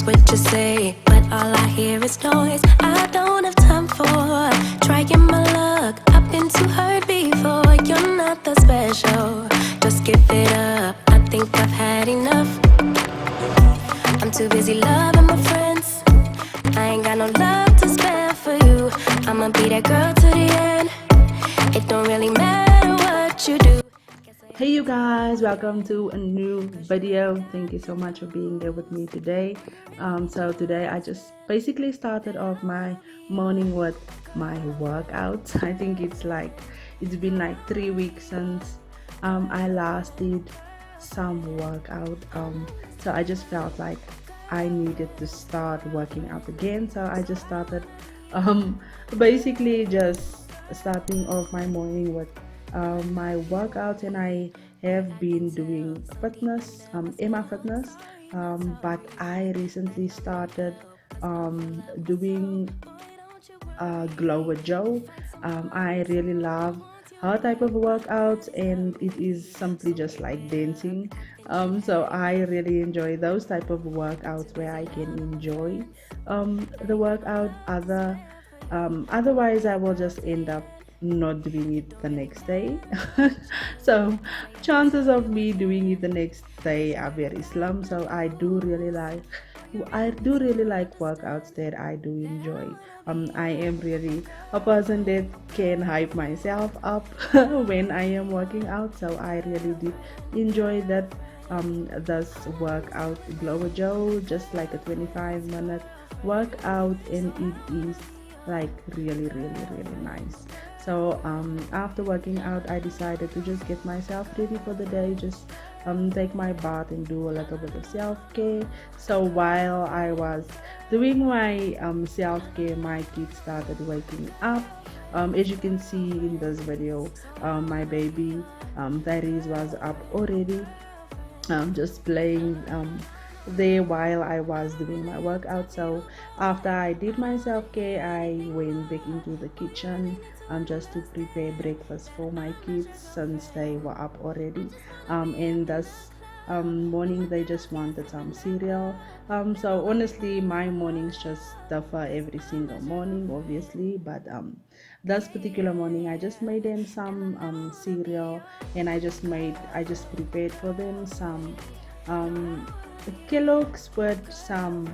just what you say, but all I hear is noise. I don't have time for trying my luck. I've been too hurt before. You're not that special. Just give it up. I think I've had enough. I'm too busy loving my friends. I ain't got no love to spare for you. I'ma be that girl to the end. It don't really matter what you do. Hey you guys, welcome to a new video. Thank you so much for being there with me today. So today I just basically started off my morning with my workouts. I think it's been like 3 weeks since I last did some workout. So I just felt like I needed to start working out again. So I just started basically just starting off my morning with my workouts, and I have been doing fitness, Emma Fitness, but I recently started doing Glow with Joe. I really love her type of workouts, and it is simply just like dancing. So I really enjoy those type of workouts where I can enjoy the workout. Otherwise, I will just end up not doing it the next day. So chances of me doing it the next day are very slim. So I do really like workouts that I do enjoy. I am really a person that can hype myself up when I am working out. So I really did enjoy that this workout Glow Joe, just like a 25-minute workout, and it is like really nice. So after working out, I decided to just get myself ready for the day, just take my bath and do a little bit of self-care. So while I was doing my self-care, my kids started waking up. As you can see in this video, my baby Tyrese was up already, just playing there while I was doing my workout. So after I did my self-care, I went back into the kitchen just to prepare breakfast for my kids since they were up already. And this morning they just wanted some cereal. So honestly, my mornings just differ every single morning, obviously, but this particular morning I just made them some cereal, and I just prepared for them um, Kellogg's with some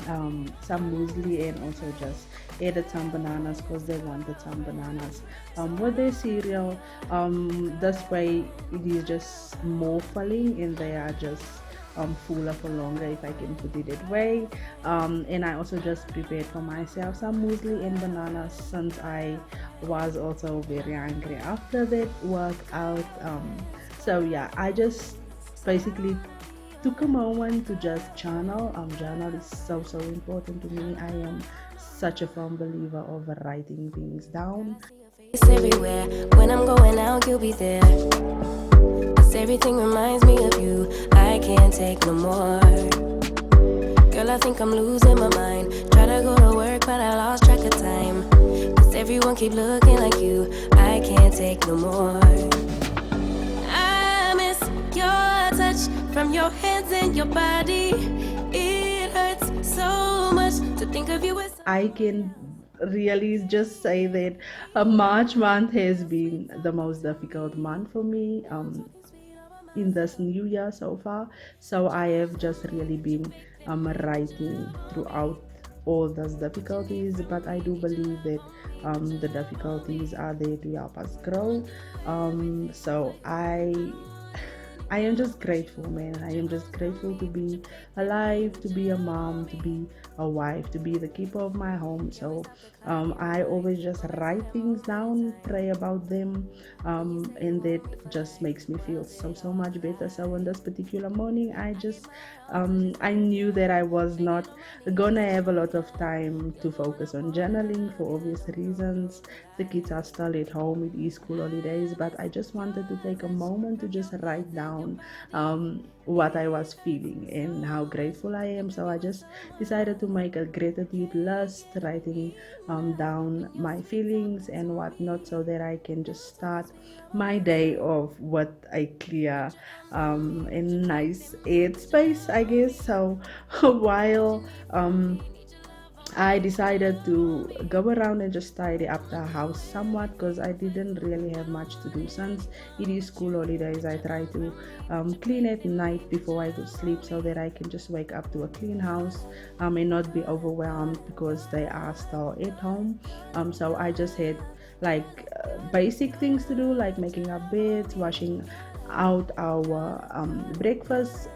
muesli, and also just added some bananas because they wanted some bananas with their cereal. This way it is just more filling, and they are just fuller for longer, if I can put it that way. And I also just prepared for myself some muesli and bananas, since I was also very hungry after that workout. So yeah, I just basically took a moment to just journal. Journal is so important to me. I am such a firm believer of writing things down. It's everywhere. When I'm going out, you'll be there. 'Cause everything reminds me of you. I can't take no more. Girl, I think I'm losing my mind. Try to go to work, but I lost track of time. 'Cause everyone keep looking like you. I can't take no more. I miss your touch from your hands and your body. It hurts so much to think of you as I can really just say that March month has been the most difficult month for me in this new year so far. So I have just really been writing throughout all those difficulties, but I do believe that the difficulties are there to help us grow. So I am just grateful, man. I am just grateful to be alive, to be a mom, to be a wife, to be the keeper of my home. So I always just write things down, pray about them, and that just makes me feel so much better. So on this particular morning, I knew that I was not gonna have a lot of time to focus on journaling for obvious reasons. The kids are still at home, it is school holidays, but I just wanted to take a moment to just write down down what I was feeling and how grateful I am. So I just decided to make a gratitude list, writing down my feelings and whatnot, so that I can just start my day off with a clear and nice headspace, I guess. So while I decided to go around and just tidy up the house somewhat, because I didn't really have much to do since it is school holidays. I try to clean at night before I go sleep, so that I can just wake up to a clean house and not be overwhelmed because they are still at home. So I just had like basic things to do, like making up beds, washing out our breakfast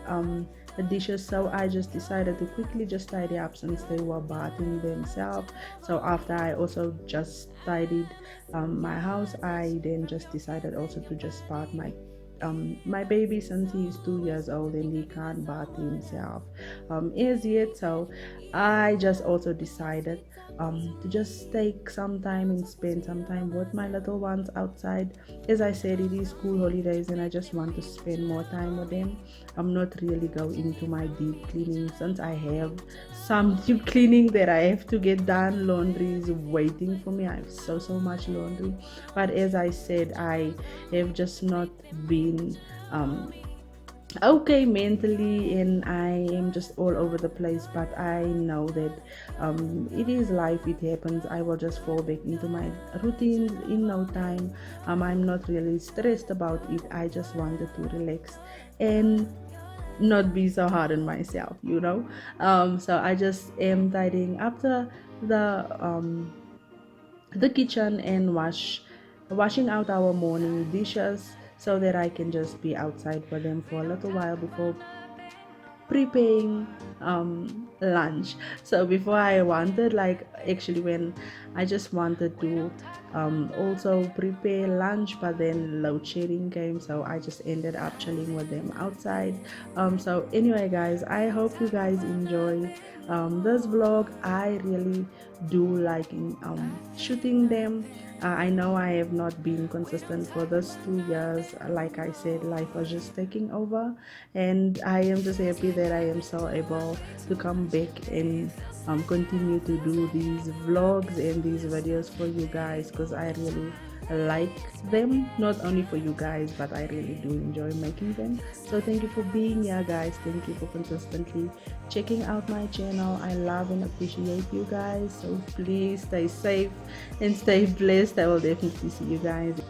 dishes. So I just decided to quickly just tidy up since they were bathing themselves. So after I also just tidied my house, I then just decided also to just bath my baby, since he's 2 years old and he can't bath himself as yet. So I just also decided to just take some time and spend some time with my little ones outside. As I said, it is school holidays and I just want to spend more time with them. I'm not really going into my deep cleaning since I have some deep cleaning that I have to get done. Laundry is waiting for me. I have so much laundry, but as I said, I have just not been okay mentally, and I am just all over the place. But I know that it is life, it happens. I will just fall back into my routines in no time. I'm not really stressed about it. I just wanted to relax and not be so hard on myself. So I just am tidying after the kitchen and washing out our morning dishes, so that I can just be outside for them for a little while before preparing lunch. So before I wanted, like, actually when I just wanted to also prepare lunch, but then load shedding came, so I just ended up chilling with them outside. So anyway, guys, I hope you guys enjoy this vlog. I really do like shooting them. I know I have not been consistent for this 2 years. Like I said, life was just taking over, and I am just happy that I am so able to come back and continue to do these vlogs and these videos for you guys, because I really like them, not only for you guys, but I really do enjoy making them. So thank you for being here, guys. Thank you for consistently checking out my channel. I love and appreciate you guys. So please stay safe and stay blessed. I will definitely see you guys.